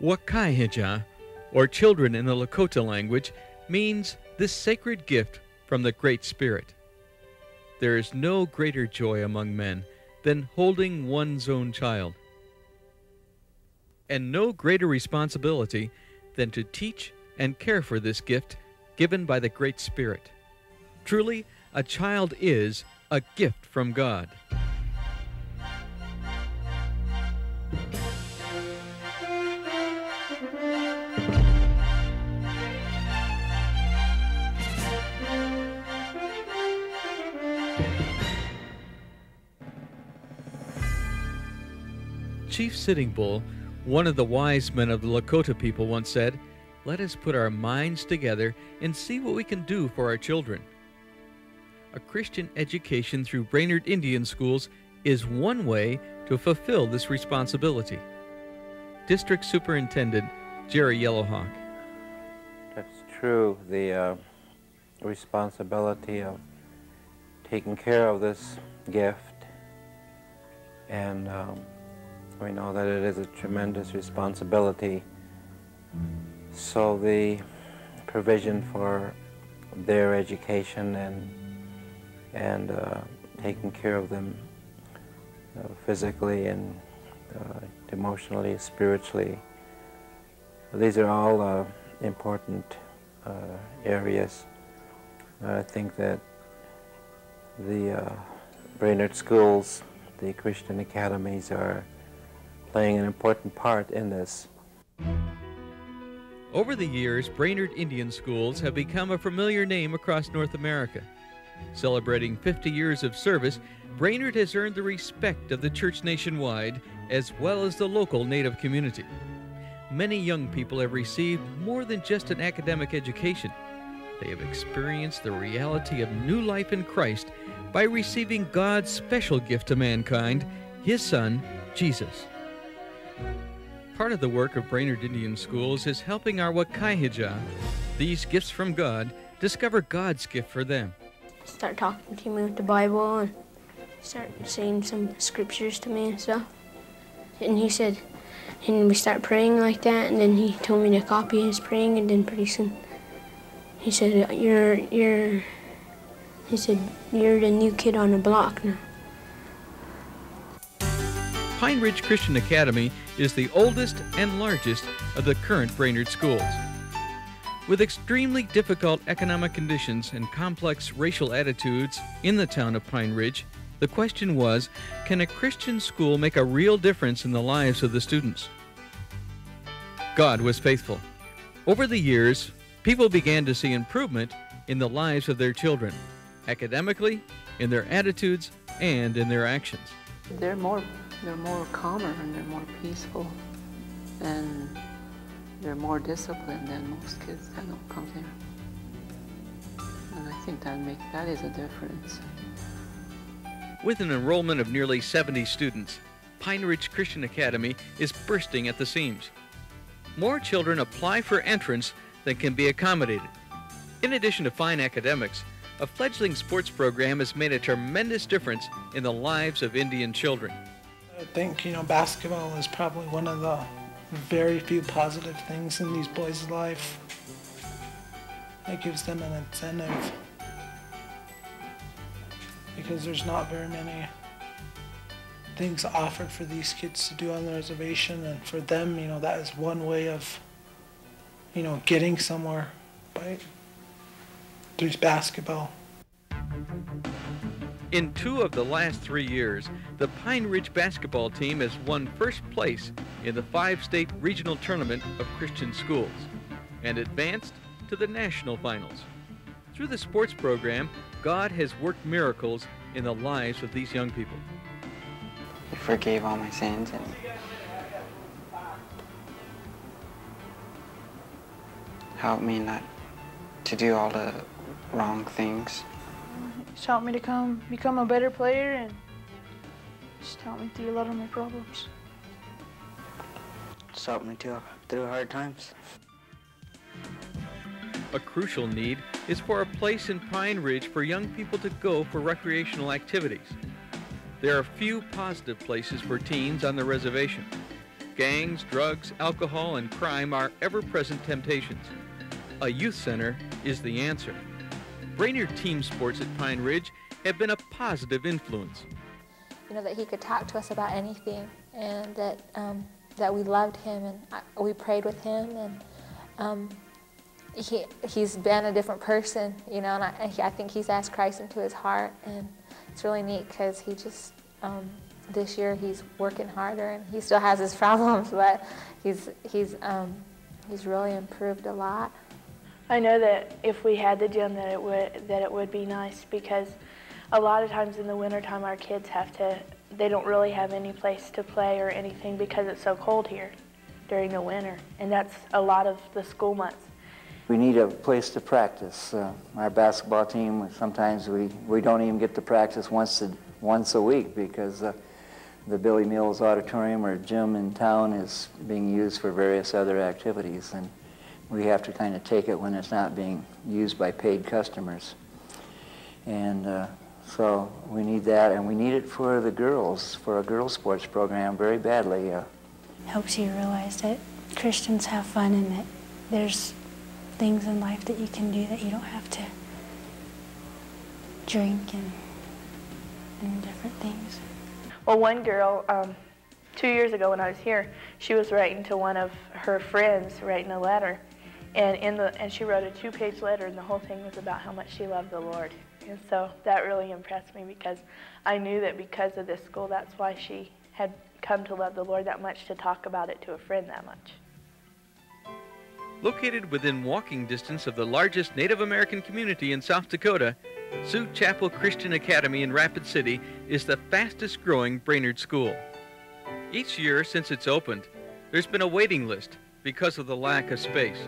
Wakahija, or children in the Lakota language, means this sacred gift from the Great Spirit. There is no greater joy among men than holding one's own child, and no greater responsibility than to teach and care for this gift given by the Great Spirit. Truly, a child is a gift from God. Chief Sitting Bull, one of the wise men of the Lakota people, once said, "Let us put our minds together and see what we can do for our children." A Christian education through Brainerd Indian Schools is one way to fulfill this responsibility. District Superintendent Jerry Yellowhawk. That's true. The responsibility of taking care of this gift, and we know that it is a tremendous responsibility. So the provision for their education and taking care of them physically and emotionally, spiritually, these are all important areas. I think that the Brainerd schools, the Christian academies, are playing an important part in this. Over the years, Brainerd Indian Schools have become a familiar name across North America. Celebrating 50 years of service, Brainerd has earned the respect of the church nationwide as well as the local Native community. Many young people have received more than just an academic education. They have experienced the reality of new life in Christ by receiving God's special gift to mankind, His Son, Jesus. Part of the work of Brainerd Indian Schools is helping our Wakahija, these gifts from God, discover God's gift for them. Start talking to me with the Bible and start saying some scriptures to me and stuff. And he said, and we start praying like that, and then he told me to copy his praying, and then pretty soon he said, you're the new kid on the block now. Pine Ridge Christian Academy is the oldest and largest of the current Brainerd schools. With extremely difficult economic conditions and complex racial attitudes in the town of Pine Ridge, the question was, can a Christian school make a real difference in the lives of the students? God was faithful. Over the years, people began to see improvement in the lives of their children, academically, in their attitudes, and in their actions. They're more calmer and they're more peaceful, and they're more disciplined than most kids that don't come here. And I think that is a difference. With an enrollment of nearly 70 students, Pine Ridge Christian Academy is bursting at the seams. More children apply for entrance than can be accommodated. In addition to fine academics, a fledgling sports program has made a tremendous difference in the lives of Indian children. I think, basketball is probably one of the very few positive things in these boys' life. It gives them an incentive because there's not very many things offered for these kids to do on the reservation, and for them, that is one way of, getting somewhere through basketball. In 2 of the last 3 years, the Pine Ridge basketball team has won first place in the 5-state regional tournament of Christian schools and advanced to the national finals. Through the sports program, God has worked miracles in the lives of these young people. He forgave all my sins and helped me not to do all the wrong things. It's helped me to become a better player, and just helped me through a lot of my problems. It's helped me through hard times. A crucial need is for a place in Pine Ridge for young people to go for recreational activities. There are few positive places for teens on the reservation. Gangs, drugs, alcohol, and crime are ever-present temptations. A youth center is the answer. Brainerd team sports at Pine Ridge have been a positive influence. You know, that he could talk to us about anything, and that that we loved him, and we prayed with him, and he's been a different person, you know, and I think he's asked Christ into his heart, and it's really neat because he just, this year he's working harder, and he still has his problems, but he's really improved a lot. I know that if we had the gym, that it would be nice, because a lot of times in the wintertime our kids they don't really have any place to play or anything because it's so cold here during the winter, and that's a lot of the school months. We need a place to practice. Our basketball team, sometimes we don't even get to practice once a week because the Billy Mills Auditorium or gym in town is being used for various other activities, and we have to kind of take it when it's not being used by paid customers. And so we need that, and we need it for the girls, for a girls' sports program very badly. Helps you realize that Christians have fun and that there's things in life that you can do, that you don't have to drink and different things. Well, one girl, 2 years ago when I was here, she was writing to one of her friends, writing a letter, and she wrote a 2-page letter, and the whole thing was about how much she loved the Lord. And so that really impressed me, because I knew that because of this school, that's why she had come to love the Lord that much, to talk about it to a friend that much. Located within walking distance of the largest Native American community in South Dakota, Sioux Chapel Christian Academy in Rapid City is the fastest growing Brainerd school. Each year since it's opened, there's been a waiting list because of the lack of space.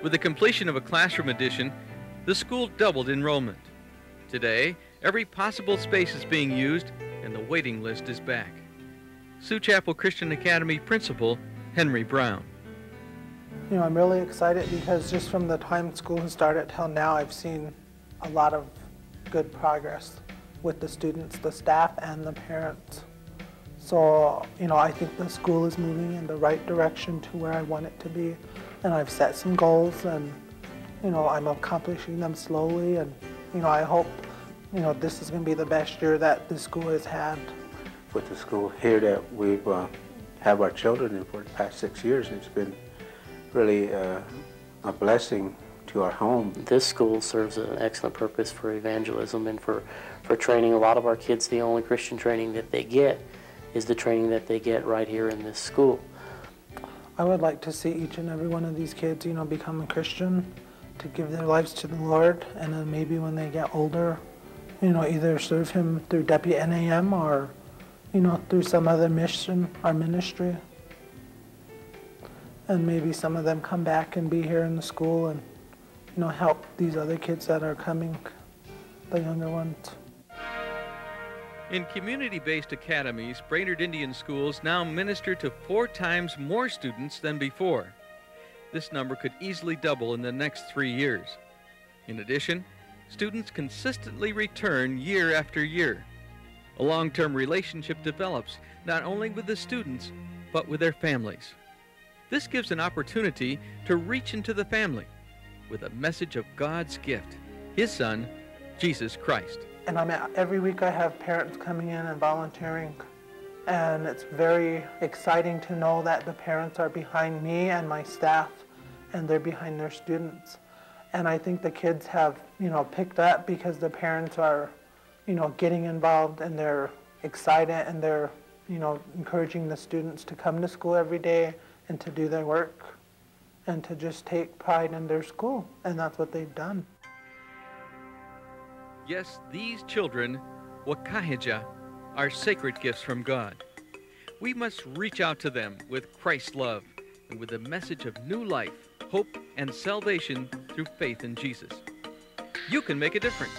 With the completion of a classroom addition, the school doubled enrollment. Today, every possible space is being used, and the waiting list is back. Sioux Chapel Christian Academy Principal Henry Brown. You know, I'm really excited because just from the time school has started till now, I've seen a lot of good progress with the students, the staff, and the parents. So, you know, I think the school is moving in the right direction to where I want it to be. And I've set some goals, and, you know, I'm accomplishing them slowly. And, you know, I hope, you know, this is going to be the best year that the school has had. With the school here that we've have our children in for the past 6 years, it's been really a blessing to our home. This school serves an excellent purpose for evangelism and for training a lot of our kids. The only Christian training that they get is the training that they get right here in this school. I would like to see each and every one of these kids, you know, become a Christian, to give their lives to the Lord, and then maybe when they get older, you know, either serve Him through WNAM or, you know, through some other mission or ministry. And maybe some of them come back and be here in the school and, you know, help these other kids that are coming, the younger ones. In community-based academies, Brainerd Indian schools now minister to 4 times more students than before. This number could easily double in the next 3 years. In addition, students consistently return year after year. A long-term relationship develops not only with the students, but with their families. This gives an opportunity to reach into the family with a message of God's gift, His Son, Jesus Christ. And every week I have parents coming in and volunteering, and it's very exciting to know that the parents are behind me and my staff, and they're behind their students. And I think the kids have, you know, picked up because the parents are, you know, getting involved, and they're excited, and they're, you know, encouraging the students to come to school every day and to do their work and to just take pride in their school, and that's what they've done. Yes, these children, Wakahija, are sacred gifts from God. We must reach out to them with Christ's love and with the message of new life, hope, and salvation through faith in Jesus. You can make a difference.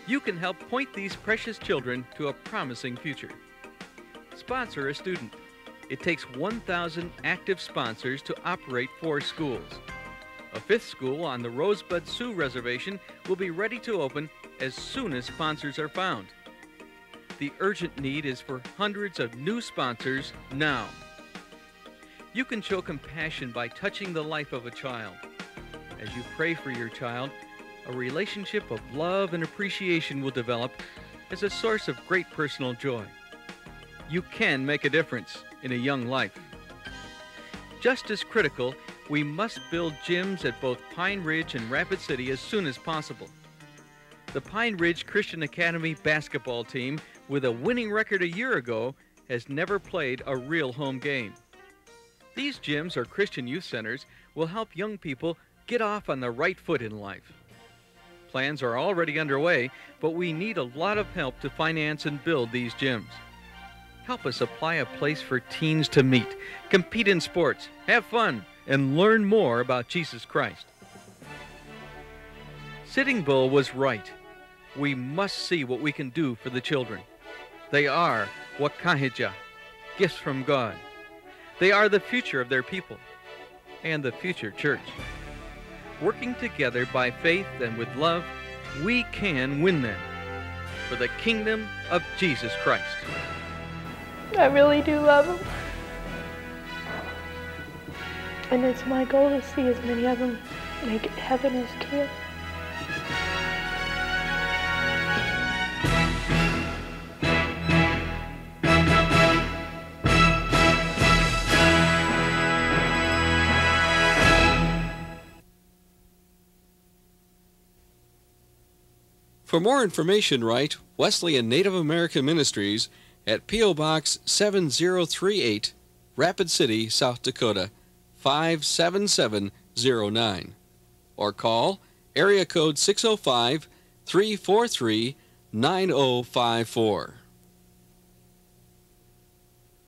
You can help point these precious children to a promising future. Sponsor a student. It takes 1,000 active sponsors to operate 4 schools. A 5th school on the Rosebud Sioux Reservation will be ready to open as soon as sponsors are found. The urgent need is for hundreds of new sponsors now. You can show compassion by touching the life of a child. As you pray for your child, a relationship of love and appreciation will develop as a source of great personal joy. You can make a difference in a young life. Just as critical, we must build gyms at both Pine Ridge and Rapid City as soon as possible. The Pine Ridge Christian Academy basketball team, with a winning record a year ago, has never played a real home game. These gyms, or Christian youth centers, will help young people get off on the right foot in life. Plans are already underway, but we need a lot of help to finance and build these gyms. Help us apply a place for teens to meet, compete in sports, have fun, and learn more about Jesus Christ. Sitting Bull was right. We must see what we can do for the children. They are Wakahija, gifts from God. They are the future of their people and the future church. Working together by faith and with love, we can win them for the kingdom of Jesus Christ. I really do love them. And it's my goal to see as many of them make it to heaven as can. For more information, write Wesleyan Native American Ministries at P.O. Box 7038, Rapid City, South Dakota, 57709. Or call area code 605-343-9054.